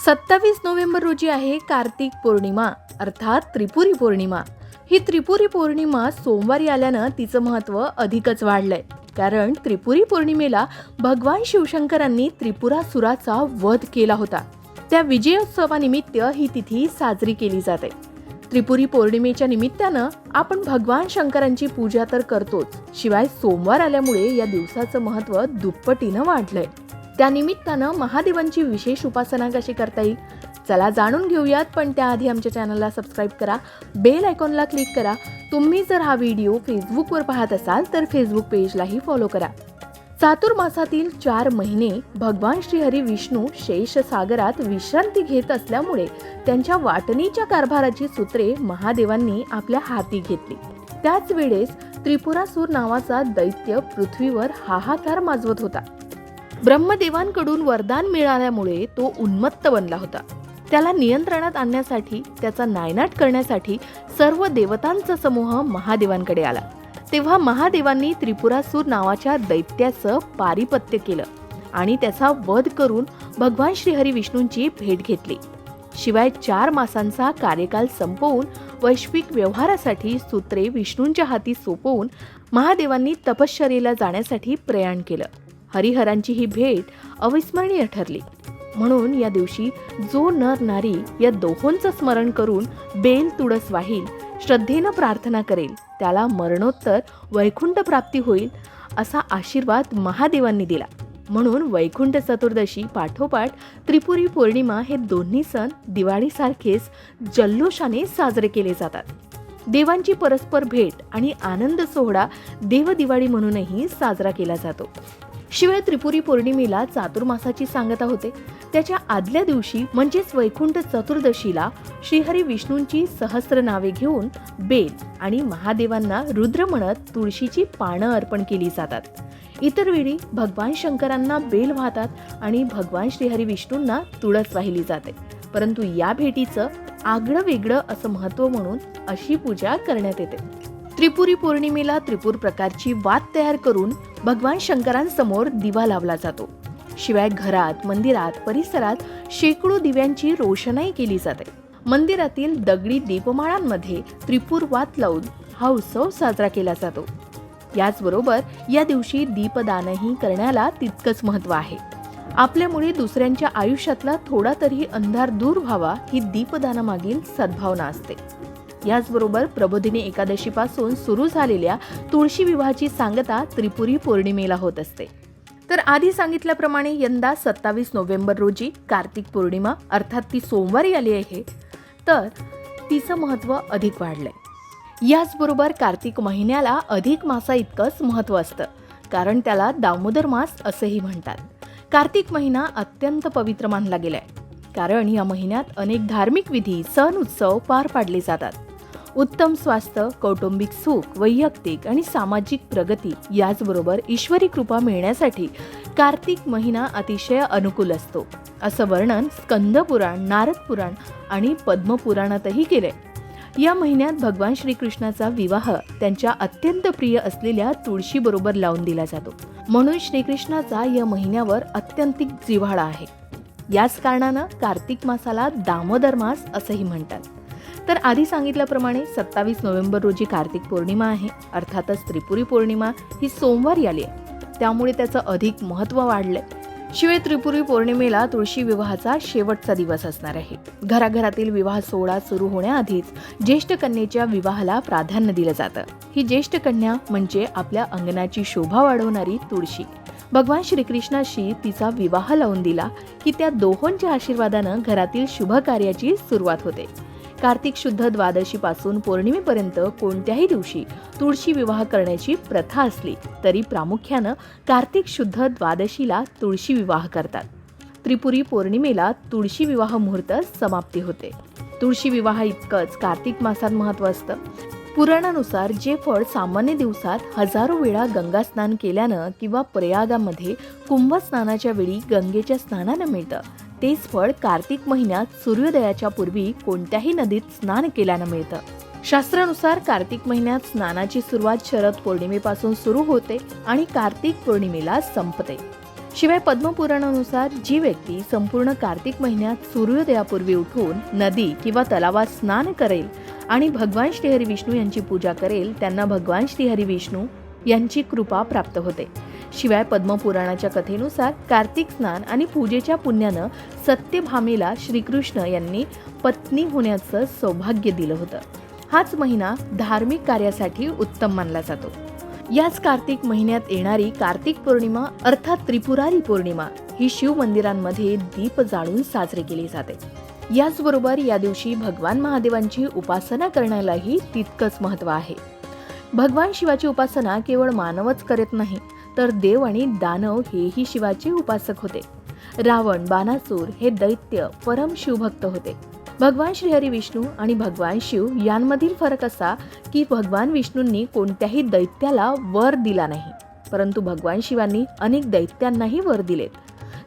27 November रोजी आहे कार्तिक पौर्णिमा अर्थात त्रिपुरी पौर्णिमा. ही त्रिपुरी पौर्णिमा सोमवारी आल्यानं तिचं महत्त्व अधिकच वाढलंय. कारण त्रिपुरी पौर्णिमेला भगवान शिवशंकरांनी त्रिपुरासुराचा वध केला होता. त्या विजयोत्सवानिमित्त ही तिथी साजरी केली जाते. त्रिपुरी पौर्णिमेच्या निमित्तानं आपण भगवान शंकरांची पूजा तर करतोच, शिवाय सोमवार आल्यामुळे या दिवसाचं महत्त्व दुप्पटीनं वाढलंय. त्यानिमित्तानं महादेवांची विशेष उपासना कशी करता येईल, चला जाणून घेऊयात. पण त्याआधी आमच्या चॅनलला सबस्क्राईब करा, बेल आयकॉनला क्लिक करा. तुम्ही जर हा व्हिडिओ फेसबुकवर पाहत असाल तर फेसबुक पेजलाही फॉलो करा. चातुर्मासातील 4 महिने भगवान श्रीहरी विष्णू शेष सागरात विश्रांती घेत असल्यामुळे त्यांच्या वाटणीच्या कारभाराची सूत्रे महादेवांनी आपल्या हाती घेतली. त्याच वेळेस त्रिपुरासूर नावाचा दैत्य पृथ्वीवर हाहाकार माजवत होता. ब्रह्मदेवांकडून वरदान मिळाल्यामुळे तो उन्मत्त बनला होता. त्याला नियंत्रणात आणण्यासाठी, त्याचा नायनाट करण्यासाठी सर्व देवतांचा समूह महादेवांकडे आला. तेव्हा महादेवांनी त्रिपुरासूर नावाच्या दैत्याचं पारिपत्य केलं आणि त्याचा वध करून भगवान श्रीहरी विष्णूंची भेट घेतली. शिवाय 4 मासांचा कार्यकाल संपवून वैश्विक व्यवहारासाठी सूत्रे विष्णूंच्या हाती सोपवून महादेवांनी तपश्चर्येला जाण्यासाठी प्रयाण केलं. हरिहरांची ही भेट अविस्मरणीय ठरली. म्हणून या दिवशी जो नर नारी या दोहोंचं स्मरण करून बेल तुळस वाहील, श्रद्धेनं प्रार्थना करेल, त्याला मरणोत्तर वैकुंठ प्राप्ती होईल असा आशीर्वाद महादेवांनी दिला. म्हणून वैकुंठ चतुर्दशी पाठोपाठ त्रिपुरी पौर्णिमा हे दोन्ही सण दिवाळीसारखेच जल्लोषाने साजरे केले जातात. देवांची परस्पर भेट आणि आनंद सोहळा देवदिवाळी म्हणूनही साजरा केला जातो. शिवाय त्रिपुरी पौर्णिमेला चातुर्मासाची सांगता होते. त्याच्या आदल्या दिवशी म्हणजेच वैकुंठ चतुर्दशीला श्रीहरी विष्णूंची सहस्र नावे घेऊन बेल आणि महादेवांना रुद्र म्हणत तुळशीची पानं अर्पण केली जातात. इतर वेळी भगवान शंकरांना बेल वाहतात आणि भगवान श्रीहरी विष्णूंना तुळस वाहिली जाते. परंतु या भेटीचं आगळं वेगळं असं महत्त्व म्हणून अशी पूजा करण्यात येते. त्रिपुरी पौर्णिमेला त्रिपूर प्रकारची वात तयार करून भगवान शंकरांसमोर दिवा लावला जातो. शिवाय घरात, मंदिरात, परिसरात शेकडो दिव्यांची रोषणाई केली जाते. मंदिरातील दगडी दीपमाळांमध्ये त्रिपूर वात लावून हा उत्सव साजरा केला जातो. याचबरोबर या दिवशी दीपदानही करण्याला तितकंच महत्त्व आहे. आपल्यामुळे दुसऱ्यांच्या आयुष्यातला थोडा तरी अंधार दूर व्हावा ही दीपदानामागील सद्भावना असते. याचबरोबर प्रबोधिनी एकादशीपासून सुरू झालेल्या तुळशी विवाहाची सांगता त्रिपुरी पौर्णिमेला होत असते. तर आधी सांगितल्याप्रमाणे यंदा 27 नोव्हेंबर रोजी कार्तिक पौर्णिमा अर्थात ती सोमवारी आली आहे, तर तिचं महत्त्व अधिक वाढलंय. याचबरोबर कार्तिक महिन्याला अधिक मासा इतकंच महत्त्व असतं, कारण त्याला दामोदर मास असेही म्हणतात. कार्तिक महिना अत्यंत पवित्र मानला गेलाय, कारण या महिन्यात अनेक धार्मिक विधी, सण, उत्सव पार पाडले जातात. उत्तम स्वास्थ्य, कौटुंबिक सुख, वैयक्तिक आणि सामाजिक प्रगती याचबरोबर ईश्वरी कृपा मिळण्यासाठी कार्तिक महिना अतिशय अनुकूल असतो, असं वर्णन स्कंद पुराण, नारद पुराण आणि पद्मपुराणातही केलंय. या महिन्यात भगवान श्रीकृष्णाचा विवाह त्यांच्या अत्यंत प्रिय असलेल्या तुळशीबरोबर लावून दिला जातो. म्हणून श्रीकृष्णाचा या महिन्यावर अत्यंतिक जिव्हाळा आहे. याच कारणानं कार्तिक मासाला दामोदर मास असंही म्हणतात. तर आधी सांगितल्याप्रमाणे 27 नोव्हेंबर रोजी कार्तिक पौर्णिमा आहे. अर्थातच त्रिपुरी पौर्णिमा ही सोमवारी आली आहे, त्यामुळे त्याचं अधिक महत्त्व वाढलंय. शिवाय त्रिपुरी पौर्णिमेला तुळशी विवाहाचा शेवटचा दिवस असणार आहे. घराघरातील विवाह सोहळा सुरू होण्याआधीच ज्येष्ठ कन्येच्या विवाहाला प्राधान्य दिलं जातं. ही ज्येष्ठ कन्या म्हणजे आपल्या अंगणाची शोभा वाढवणारी तुळशी. भगवान श्रीकृष्णाशी तिचा विवाह लावून दिला की त्या दोहोंच्या आशीर्वादानं घरातील शुभ कार्याची सुरुवात होते. कार्तिक शुद्ध द्वादशीपासून पौर्णिमेपर्यंत कोणत्याही दिवशी तुळशी विवाह करण्याची प्रथा असली तरी प्रामुख्यानं कार्तिक शुद्ध द्वादशीला तुळशी विवाह करतात. त्रिपुरी पौर्णिमेला तुळशी विवाह मुहूर्त समाप्ती होते. तुळशी विवाह इतकंच कार्तिक मासात महत्त्व असतं. पुराणानुसार जे फळ सामान्य दिवसात हजारो वेळा गंगा स्नान केल्यानं किंवा प्रयागामध्ये कुंभ स्नानाच्या वेळी गंगेच्या स्नानानं मिळतं, तेच फळ कार्तिक महिन्यात सूर्योदयाच्या पूर्वी कोणत्याही नदीत स्नान केल्यानं मिळतं. शास्त्रानुसार कार्तिक महिन्यात स्नानाची सुरुवात शरद पौर्णिमेपासून सुरू होते आणि कार्तिक पौर्णिमेला संपते. शिवाय पद्मपुराणानुसार जी व्यक्ती संपूर्ण कार्तिक महिन्यात सूर्योदयापूर्वी उठून नदी किंवा तलावात स्नान करेल आणि भगवान श्रीहरी विष्णू यांची पूजा करेल त्यांना भगवान श्रीहरी विष्णू यांची कृपा प्राप्त होते. शिवाय पद्मपुराणाच्या कथेनुसार कार्तिक स्नान आणि पूजेच्या पुण्यानं सत्यभामेला श्रीकृष्ण यांनी पत्नी होण्याचं सौभाग्य दिलं होतं. हाच महिना धार्मिक कार्यासाठी उत्तम मानला जातो. याच कार्तिक महिन्यात येणारी कार्तिक पौर्णिमा अर्थात त्रिपुरारी पौर्णिमा ही शिव मंदिरांमध्ये दीप जाळून साजरी केली जाते. याचबरोबर या दिवशी भगवान महादेवांची उपासना करण्यालाही तितकंच महत्त्व आहे. भगवान शिवाची उपासना केवळ मानवच करत नाही तर देव आणि दानव हेही शिवाचे उपासक होते. रावण, बाणासूर हे दैत्य परम शिवभक्त होते. भगवान श्रीहरी विष्णू आणि भगवान शिव यांमधील फरक असा की भगवान विष्णूंनी कोणत्याही दैत्याला वर दिला नाही, परंतु भगवान शिवांनी अनेक दैत्यांनाही वर दिलेत.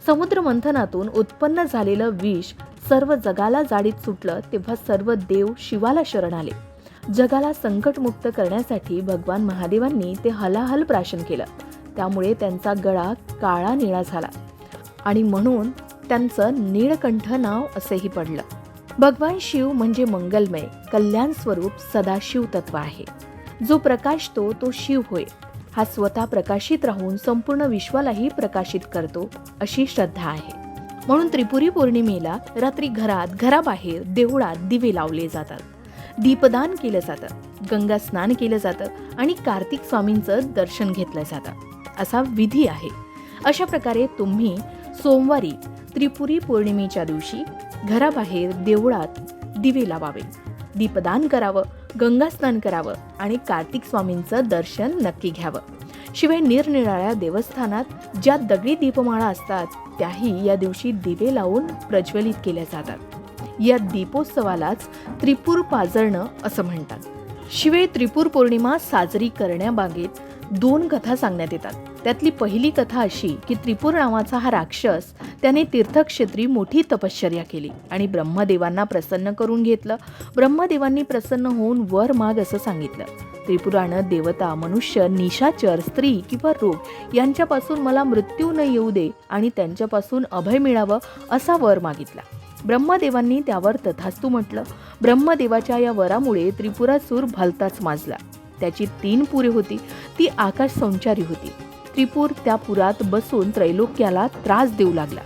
समुद्र मंथनातून उत्पन्न झालेलं विष सर्व जगाला जाळीत सुटलं तेव्हा सर्व देव शिवाला शरण आले. जगाला संकटमुक्त करण्यासाठी भगवान महादेवांनी ते हलाहल प्राशन केलं. त्यामुळे त्यांचा गळा काळा निळा झाला आणि म्हणून त्यांचं नीळकंठ नाव असेही पडलं. भगवान शिव म्हणजे मंगलमय, कल्याण स्वरूप सदाशिव तत्व आहे. जो प्रकाशतो तो शिव होय. हा स्वतः प्रकाशित राहून संपूर्ण विश्वालाही प्रकाशित करतो अशी श्रद्धा आहे. म्हणून त्रिपुरी पौर्णिमेला रात्री घराबाहेर देवळात दिवे लावले जातात, दीपदान केलं जातं, गंगा स्नान केलं जातं आणि कार्तिक स्वामींचं दर्शन घेतलं जातं असा विधी आहे. अशा प्रकारे तुम्ही सोमवारी त्रिपुरी पौर्णिमेच्या दिवशी घराबाहेर देवळात दिवे लावावे, दीपदान करावं, गंगा स्नान करावं आणि कार्तिक स्वामींचं दर्शन नक्की घ्यावं. शिवाय निरनिराळ्या देवस्थानात ज्या दगडी दीपमाळा असतात त्याही या दिवशी दिवे लावून प्रज्वलित केल्या जातात. या दीपोत्सवालाच त्रिपूर पाजळणं असं म्हणतात. शिवाय त्रिपूर पौर्णिमा साजरी करण्याबाबत 2 कथा सांगण्यात येतात. त्यातली पहिली कथा अशी की त्रिपूर नावाचा हा राक्षस त्याने तीर्थक्षेत्री मोठी तपश्चर्या केली आणि ब्रह्मदेवांना प्रसन्न करून घेतलं. ब्रह्मदेवांनी प्रसन्न होऊन वर माग असं सांगितलं. त्रिपुरानं देवता, मनुष्य, निशाचर, स्त्री किंवा रोग यांच्यापासून मला मृत्यू न येऊ दे आणि त्यांच्यापासून अभय मिळावं असा वर मागितला. ब्रह्मदेवांनी त्यावर तथास्तु म्हटलं. ब्रह्मदेवाच्या या वरामुळे त्रिपुरासूर भलताच माजला. त्याची 3 पुरे होती, ती आकाश संचारी होती. त्रिपूर त्या पुरात बसून त्रैलोक्याला त्रास देऊ लागला.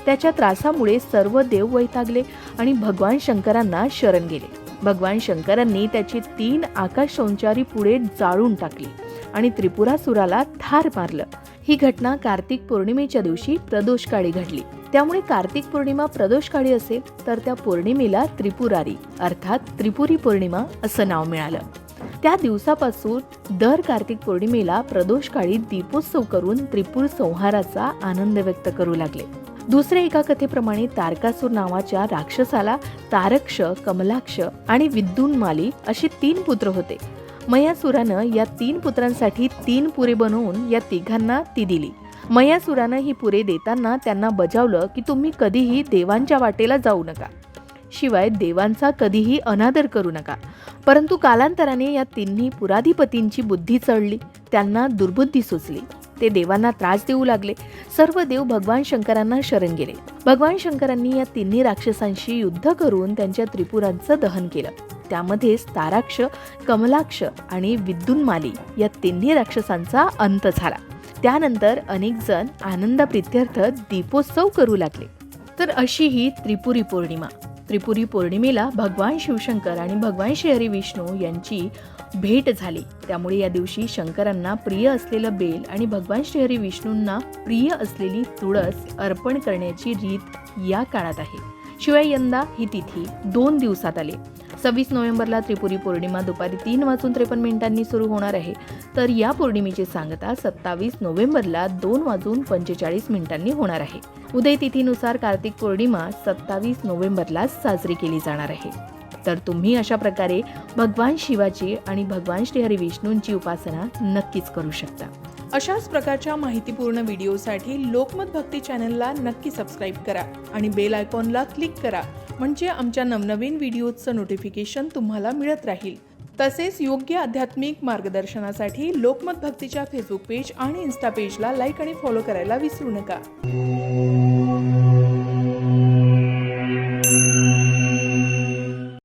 त्याच्या त्रासामुळे सर्व देव वैतागले आणि भगवान शंकरांना शरण गेले. भगवान शंकरांनी त्याची 3 आकाश संचारी पुढे जाळून टाकली आणि त्रिपुरासुराला ठार मारलं. ही घटना कार्तिक पौर्णिमेच्या दिवशी प्रदोषकाळी घडली. त्यामुळे कार्तिक पौर्णिमा प्रदोषकाळी असेल तर त्या पौर्णिमेला त्रिपुरारी अर्थात त्रिपुरी पौर्णिमा असं नाव मिळालं. त्या दिवसापासून दर कार्तिक पौर्णिमेला प्रदोषकाळी दीपोत्सव करून त्रिपूर संहाराचा आनंद व्यक्त करू लागले. दुसऱ्या एका कथेप्रमाणे तारकासूर नावाच्या राक्षसाला तारक्ष, कमलाक्ष आणि विद्युन्माली असे 3 पुत्र होते. मयासुरानं या 3 पुत्रांसाठी 3 पुरे बनवून या तिघांना ती दिली. मयासुरानं ही पुरे देताना त्यांना बजावलं की तुम्ही कधीही देवांच्या वाटेला जाऊ नका, शिवाय देवांचा कधीही अनादर करू नका. परंतु कालांतराने या 3 पुराधिपतींची बुद्धी चढली, त्यांना दुर्बुद्धी सुचली. ते देवांना त्रास देऊ लागले. सर्व देव भगवान शंकरांना शरण गेले. भगवान शंकरांनी या 3 राक्षसांशी युद्ध करून त्यांच्या त्रिपुरांचं दहन केलं. त्यामध्येच ताराक्ष, कमलाक्ष आणि विद्युन्माली या 3 राक्षसांचा अंत झाला. त्यानंतर अनेक जण आनंदाप्रित्यर्थ दीपोत्सव करू लागले. तर अशी ही त्रिपुरी पौर्णिमा. त्रिपुरी पौर्णिमेला भगवान शिवशंकर आणि भगवान श्रीहरी विष्णू यांची भेट झाली. त्यामुळे या दिवशी शंकरांना प्रिय असलेलं बेल आणि भगवान श्रीहरी विष्णूंना प्रिय असलेली तुळस अर्पण करण्याची रीत या काळात आहे. शिवाय यंदा ही तिथी 2 दिवसात आली. 26 नोव्हेंबरला त्रिपुरी पौर्णिमा दुपारी 3:53 सुरू होणार आहे. तर या पौर्णिमेची सांगता 27 नोव्हेंबरला 2:45 होणार आहे. उदय तिथीनुसार कार्तिक पौर्णिमा 27 नोव्हेंबरला साजरी केली जाणार आहे. तर तुम्ही अशा प्रकारे भगवान शिवाची आणि भगवान श्रीहरी विष्णूंची उपासना नक्कीच करू शकता. अशाच प्रकारच्या माहितीपूर्ण व्हिडिओसाठी लोकमत भक्ती चॅनलला नक्की सबस्क्राईब करा आणि बेल आयकॉनला क्लिक करा, म्हणजे आमच्या नवनवीन व्हिडिओचं नोटिफिकेशन तुम्हाला मिळत राहील. तसेच योग्य आध्यात्मिक मार्गदर्शनासाठी लोकमत भक्तीच्या फेसबुक पेज आणि इन्स्टा पेजला लाईक आणि फॉलो करायला विसरू नका.